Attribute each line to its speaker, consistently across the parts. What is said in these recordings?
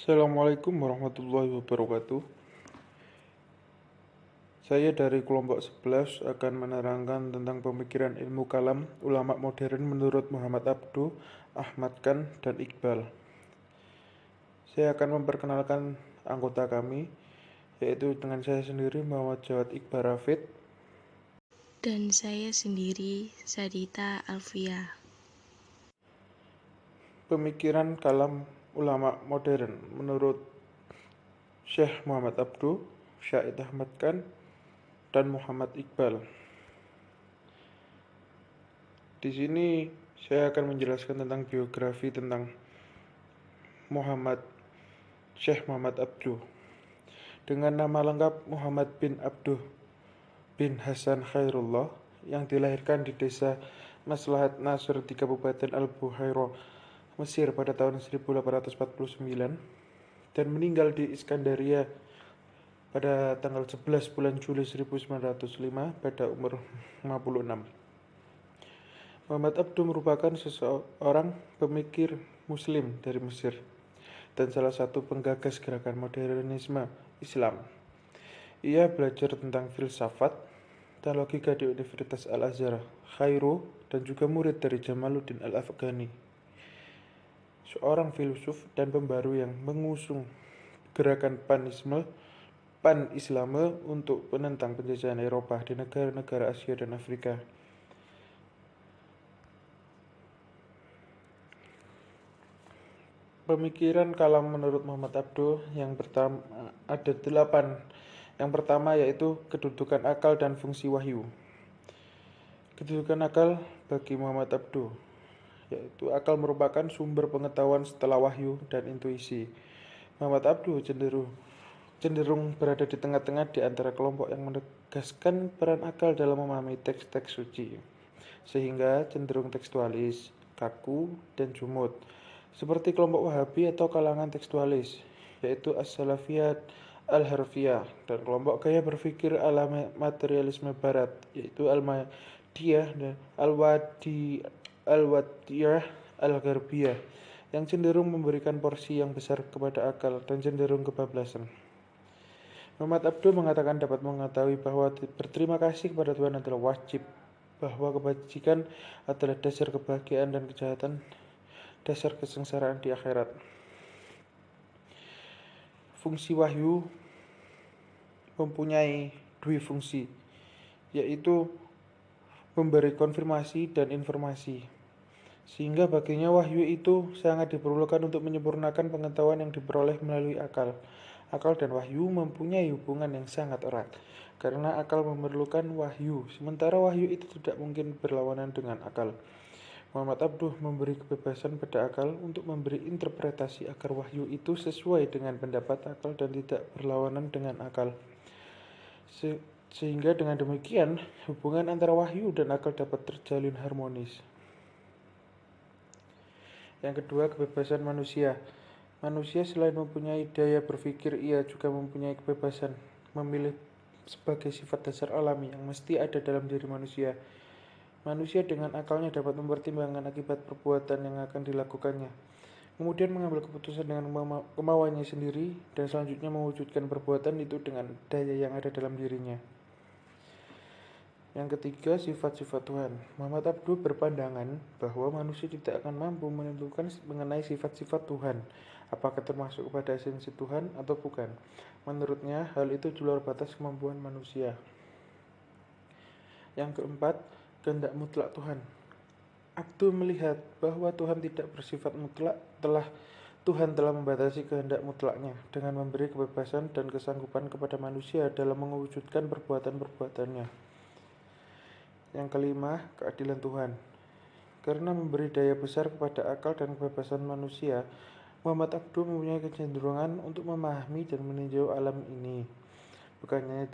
Speaker 1: Assalamualaikum warahmatullahi wabarakatuh. Saya dari kelompok 11 akan menerangkan tentang pemikiran ilmu kalam ulama modern menurut Muhammad Abduh, Ahmad Khan, dan Iqbal. Saya akan memperkenalkan anggota kami, yaitu dengan saya sendiri Muhammad Jawad Iqbal Rafid.
Speaker 2: Dan saya sendiri, Sadita Alfia.
Speaker 1: Pemikiran kalam ulama modern menurut Syekh Muhammad Abduh, Syahid Ahmad Khan, dan Muhammad Iqbal. Di sini saya akan menjelaskan tentang biografi tentang Syekh Muhammad Abduh. Dengan nama lengkap Muhammad bin Abduh bin Hasan Khairullah, yang dilahirkan di desa Maslahat Nasr di Kabupaten Al-Buhairah, Mesir pada tahun 1849 dan meninggal di Iskandaria pada tanggal 11 bulan Juli 1905 pada umur 56. Muhammad Abduh merupakan seseorang pemikir muslim dari Mesir dan salah satu penggagas gerakan modernisme Islam. Ia belajar tentang filsafat dan logika di Universitas Al-Azhar, Kairo, dan juga murid dari Jamaluddin Al-Afghani, seorang filsuf dan pembaru yang mengusung gerakan pan-Islame untuk menentang penjajahan Eropa di negara-negara Asia dan Afrika. Pemikiran kalam menurut Muhammad Abduh yang pertama ada 8. Yang pertama yaitu kedudukan akal dan fungsi wahyu. Kedudukan akal bagi Muhammad Abduh, yaitu akal merupakan sumber pengetahuan setelah wahyu dan intuisi. Muhammad Abduh cenderung berada di tengah-tengah di antara kelompok yang menegaskan peran akal dalam memahami teks-teks suci, sehingga cenderung tekstualis, kaku, dan jumud, seperti kelompok Wahabi atau kalangan tekstualis, yaitu As-Salafiyat Al-Harfiyah, dan kelompok gaya berpikir ala materialisme barat, yaitu Al-Madiyah dan Al-Wadiyah Al-Gharbiyah, yang cenderung memberikan porsi yang besar kepada akal dan cenderung kebablasan. Muhammad Abduh mengatakan dapat mengetahui bahwa berterima kasih kepada Tuhan adalah wajib, bahwa kebajikan adalah dasar kebahagiaan dan kejahatan dasar kesengsaraan di akhirat. Fungsi wahyu mempunyai dua fungsi, yaitu memberi konfirmasi dan informasi, sehingga baginya wahyu itu sangat diperlukan untuk menyempurnakan pengetahuan yang diperoleh melalui akal. Akal dan wahyu mempunyai hubungan yang sangat erat, karena akal memerlukan wahyu, sementara wahyu itu tidak mungkin berlawanan dengan akal. Muhammad Abduh memberi kebebasan pada akal untuk memberi interpretasi agar wahyu itu sesuai dengan pendapat akal dan tidak berlawanan dengan akal. Sehingga dengan demikian, hubungan antara wahyu dan akal dapat terjalin harmonis. Yang kedua, kebebasan manusia. Manusia selain mempunyai daya berpikir, ia juga mempunyai kebebasan memilih sebagai sifat dasar alami yang mesti ada dalam diri manusia. Manusia dengan akalnya dapat mempertimbangkan akibat perbuatan yang akan dilakukannya, kemudian mengambil keputusan dengan kemauannya sendiri, dan selanjutnya mewujudkan perbuatan itu dengan daya yang ada dalam dirinya. Yang ketiga, sifat-sifat Tuhan. Muhammad Abduh berpandangan bahwa manusia tidak akan mampu menentukan mengenai sifat-sifat Tuhan, apakah termasuk kepada esensi Tuhan atau bukan. Menurutnya, hal itu di luar batas kemampuan manusia. Yang keempat, kehendak mutlak Tuhan. Abduh melihat bahwa Tuhan tidak bersifat mutlak. Tuhan telah membatasi kehendak mutlaknya dengan memberi kebebasan dan kesanggupan kepada manusia dalam mewujudkan perbuatan-perbuatannya. Yang kelima, keadilan Tuhan. Karena memberi daya besar kepada akal dan kebebasan manusia, Muhammad Abduh mempunyai kecenderungan untuk memahami dan meninjau alam ini, bukan hanya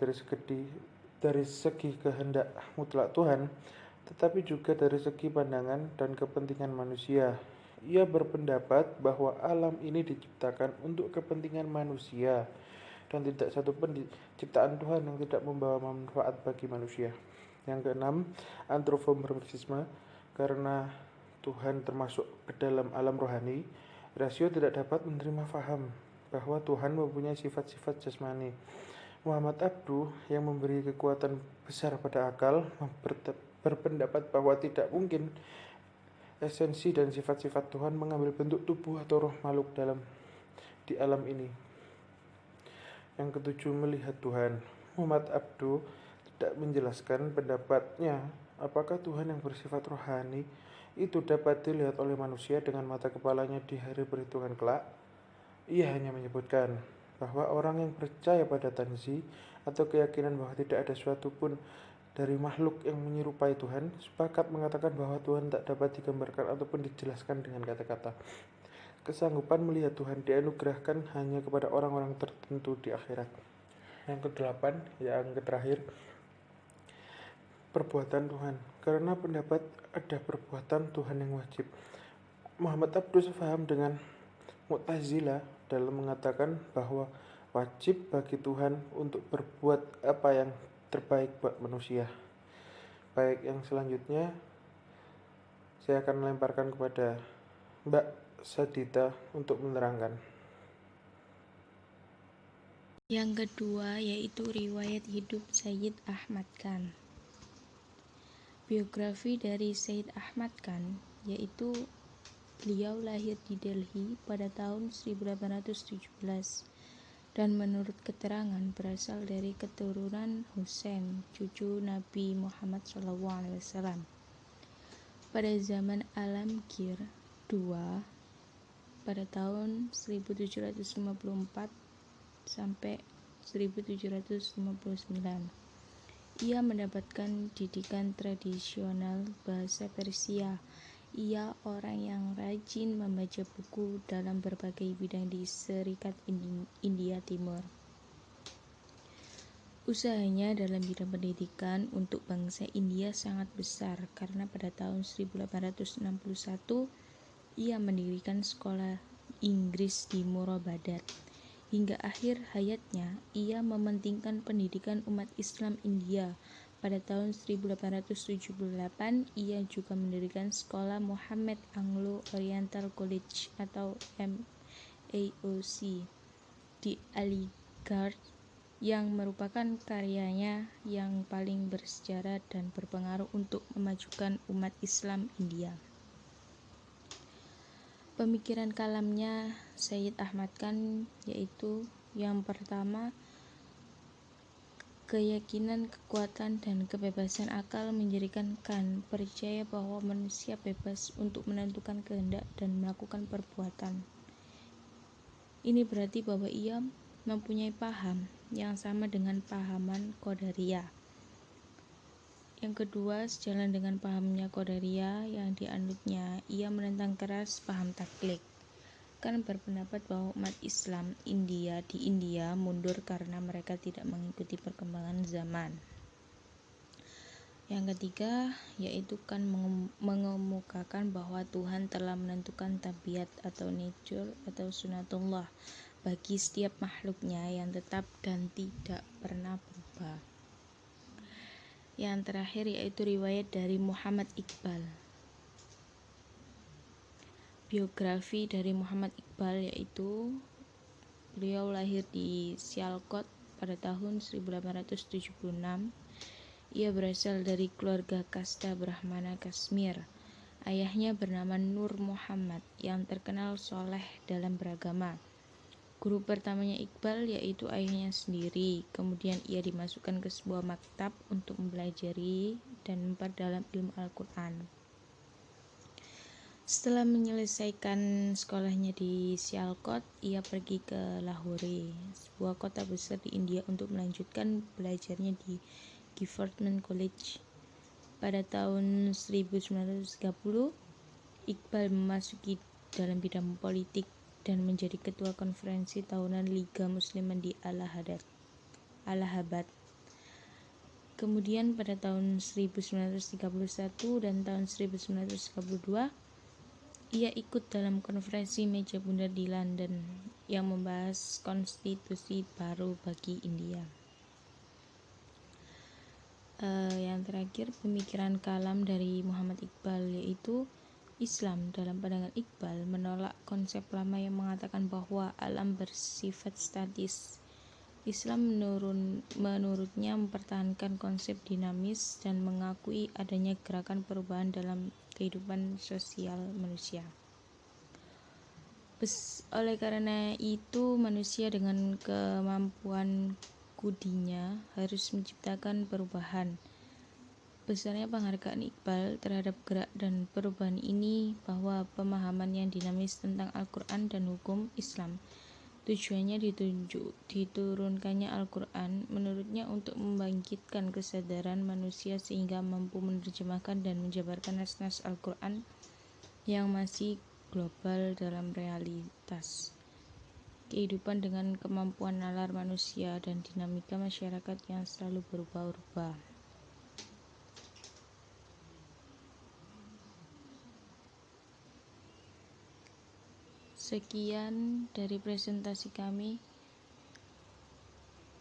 Speaker 1: dari segi kehendak mutlak Tuhan, tetapi juga dari segi pandangan dan kepentingan manusia. Ia berpendapat bahwa alam ini diciptakan untuk kepentingan manusia dan tidak satupun ciptaan Tuhan yang tidak membawa manfaat bagi manusia. Yang keenam, antropomorfisme. Karena Tuhan termasuk ke dalam alam rohani, rasio tidak dapat menerima faham bahwa Tuhan mempunyai sifat-sifat jasmani. Muhammad Abduh yang memberi kekuatan besar pada akal berpendapat bahwa tidak mungkin esensi dan sifat-sifat Tuhan mengambil bentuk tubuh atau roh makhluk di alam ini. Yang ketujuh, melihat Tuhan. Muhammad Abduh tidak menjelaskan pendapatnya apakah Tuhan yang bersifat rohani itu dapat dilihat oleh manusia dengan mata kepalanya di hari perhitungan kelak. Ia hanya menyebutkan bahwa orang yang percaya pada tanzi atau keyakinan bahwa tidak ada suatu pun dari makhluk yang menyerupai Tuhan sepakat mengatakan bahwa Tuhan tak dapat digambarkan ataupun dijelaskan dengan kata-kata. Kesanggupan melihat Tuhan dianugerahkan hanya kepada orang-orang tertentu di akhirat. Yang kedelapan, yang terakhir, perbuatan Tuhan. Karena pendapat ada perbuatan Tuhan yang wajib. Muhammad Abduh sefaham dengan Mu'tazilah dalam mengatakan bahwa wajib bagi Tuhan untuk berbuat apa yang terbaik buat manusia. Baik, yang selanjutnya saya akan melemparkan kepada Mbak Sadita untuk menerangkan.
Speaker 2: Yang kedua yaitu riwayat hidup Sayyid Ahmad Khan. Biografi dari Sayyid Ahmad Khan yaitu beliau lahir di Delhi pada tahun 1817 dan menurut keterangan berasal dari keturunan Husain, cucu Nabi Muhammad SAW. Pada zaman Alamgir II pada tahun 1754 sampai 1759. Ia mendapatkan didikan tradisional bahasa Persia. Ia orang yang rajin membaca buku dalam berbagai bidang di Serikat India Timur. Usahanya dalam bidang pendidikan untuk bangsa India sangat besar karena pada tahun 1861 ia mendirikan sekolah Inggris di Morabadat. Hingga akhir hayatnya, ia mementingkan pendidikan umat Islam India. Pada tahun 1878, ia juga mendirikan sekolah Muhammad Anglo Oriental College atau MAOC di Aligarh yang merupakan karyanya yang paling bersejarah dan berpengaruh untuk memajukan umat Islam India. Pemikiran kalamnya Sayyid Ahmad Khan yaitu yang pertama, keyakinan, kekuatan, dan kebebasan akal menjadikan Khan percaya bahwa manusia bebas untuk menentukan kehendak dan melakukan perbuatan. Ini berarti bahwa ia mempunyai paham yang sama dengan pahaman Qadariyah. Yang kedua, sejalan dengan pahamnya Qadariyah yang dianutnya, ia menentang keras paham taklid. Khan berpendapat bahwa umat Islam di India mundur karena mereka tidak mengikuti perkembangan zaman. Yang ketiga, yaitu Khan mengemukakan bahwa Tuhan telah menentukan tabiat atau nature atau sunatullah bagi setiap makhluknya yang tetap dan tidak pernah berubah. Yang terakhir yaitu riwayat dari Muhammad Iqbal. Biografi dari Muhammad Iqbal yaitu beliau lahir di Sialkot pada tahun 1876. Ia berasal dari keluarga kasta Brahmana Kashmir. Ayahnya bernama Nur Muhammad yang terkenal soleh dalam beragama. Guru pertamanya Iqbal yaitu ayahnya sendiri. Kemudian ia dimasukkan ke sebuah maktab untuk mempelajari dan memperdalam ilmu Al-Quran. Setelah menyelesaikan sekolahnya di Sialkot, ia pergi ke Lahore, sebuah kota besar di India untuk melanjutkan belajarnya di Government College. Pada tahun 1930, Iqbal memasuki dalam bidang politik dan menjadi ketua konferensi tahunan Liga Muslimin di Allahabad. Kemudian pada tahun 1931 dan tahun 1932, ia ikut dalam konferensi meja bundar di London yang membahas konstitusi baru bagi India. Yang terakhir, pemikiran kalam dari Muhammad Iqbal yaitu Islam dalam pandangan Iqbal menolak konsep lama yang mengatakan bahwa alam bersifat statis. Islam menurutnya mempertahankan konsep dinamis dan mengakui adanya gerakan perubahan dalam kehidupan sosial manusia. Oleh karena itu, manusia dengan kemampuan kudinya harus menciptakan perubahan. Besarnya penghargaan Iqbal terhadap gerak dan perubahan ini bahwa pemahaman yang dinamis tentang Al-Quran dan hukum Islam. Tujuannya diturunkannya Al-Quran menurutnya untuk membangkitkan kesadaran manusia sehingga mampu menerjemahkan dan menjabarkan nas-nas Al-Quran yang masih global dalam realitas kehidupan dengan kemampuan nalar manusia dan dinamika masyarakat yang selalu berubah-ubah. Sekian dari presentasi kami,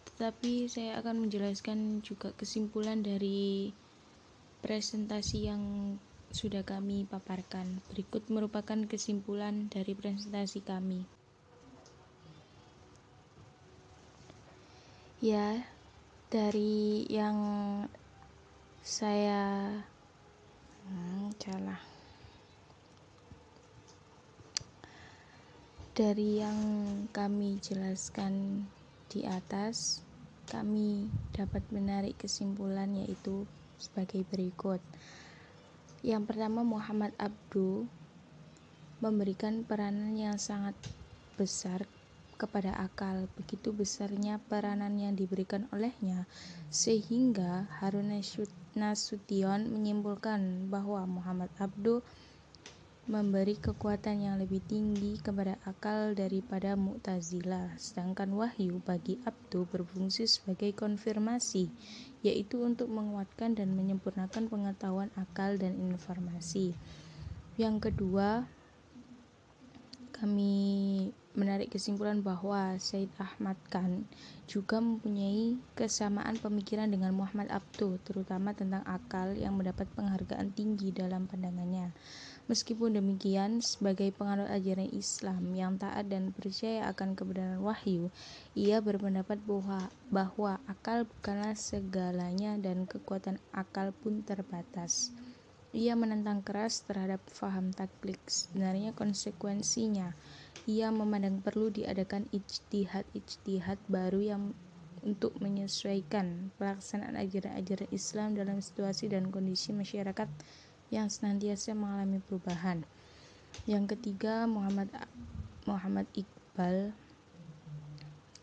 Speaker 2: tetapi saya akan menjelaskan juga kesimpulan dari presentasi yang sudah kami paparkan. Berikut merupakan kesimpulan dari presentasi kami. Ya, dari yang saya Dari yang kami jelaskan di atas, kami dapat menarik kesimpulan yaitu sebagai berikut. Yang pertama, Muhammad Abduh memberikan peranan yang sangat besar kepada akal. Begitu besarnya peranan yang diberikan olehnya, sehingga Harun Nasution menyimpulkan bahwa Muhammad Abduh memberi kekuatan yang lebih tinggi kepada akal daripada Mu'tazilah, sedangkan wahyu bagi Abduh berfungsi sebagai konfirmasi, yaitu untuk menguatkan dan menyempurnakan pengetahuan akal dan informasi. Yang kedua, kami menarik kesimpulan bahwa Said Ahmad Khan juga mempunyai kesamaan pemikiran dengan Muhammad Abduh, terutama tentang akal yang mendapat penghargaan tinggi dalam pandangannya. Meskipun demikian, sebagai penganut ajaran Islam yang taat dan percaya akan kebenaran wahyu, ia berpendapat bahwa akal bukanlah segalanya dan kekuatan akal pun terbatas. Ia menentang keras terhadap faham taklid. Sebenarnya konsekuensinya, ia memandang perlu diadakan ijtihad baru yang untuk menyesuaikan pelaksanaan ajaran-ajaran Islam dalam situasi dan kondisi masyarakat yang senantiasa mengalami perubahan. Yang ketiga, Muhammad Iqbal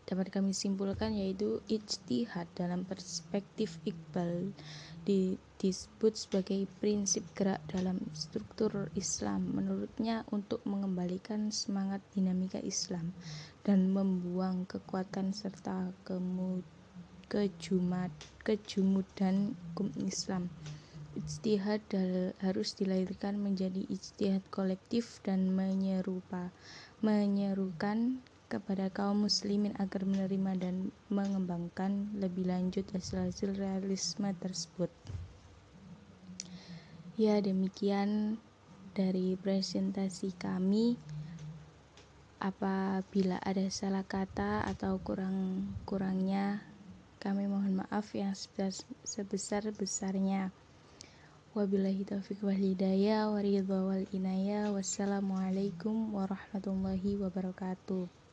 Speaker 2: dapat kami simpulkan yaitu ijtihad dalam perspektif Iqbal disebut sebagai prinsip gerak dalam struktur Islam. Menurutnya, untuk mengembalikan semangat dinamika Islam dan membuang kekuatan serta kejumudan hukum Islam. Ijtihad harus dilahirkan menjadi ijtihad kolektif dan menyerukan kepada kaum muslimin agar menerima dan mengembangkan lebih lanjut hasil-hasil realisme tersebut. Ya, demikian dari presentasi kami. Apabila ada salah kata atau kurang-kurangnya, kami mohon maaf yang sebesar-besarnya. Wabillahi taufiq wal hidayah wa ridha wal inayah. Wassalamualaikum warahmatullahi wabarakatuh.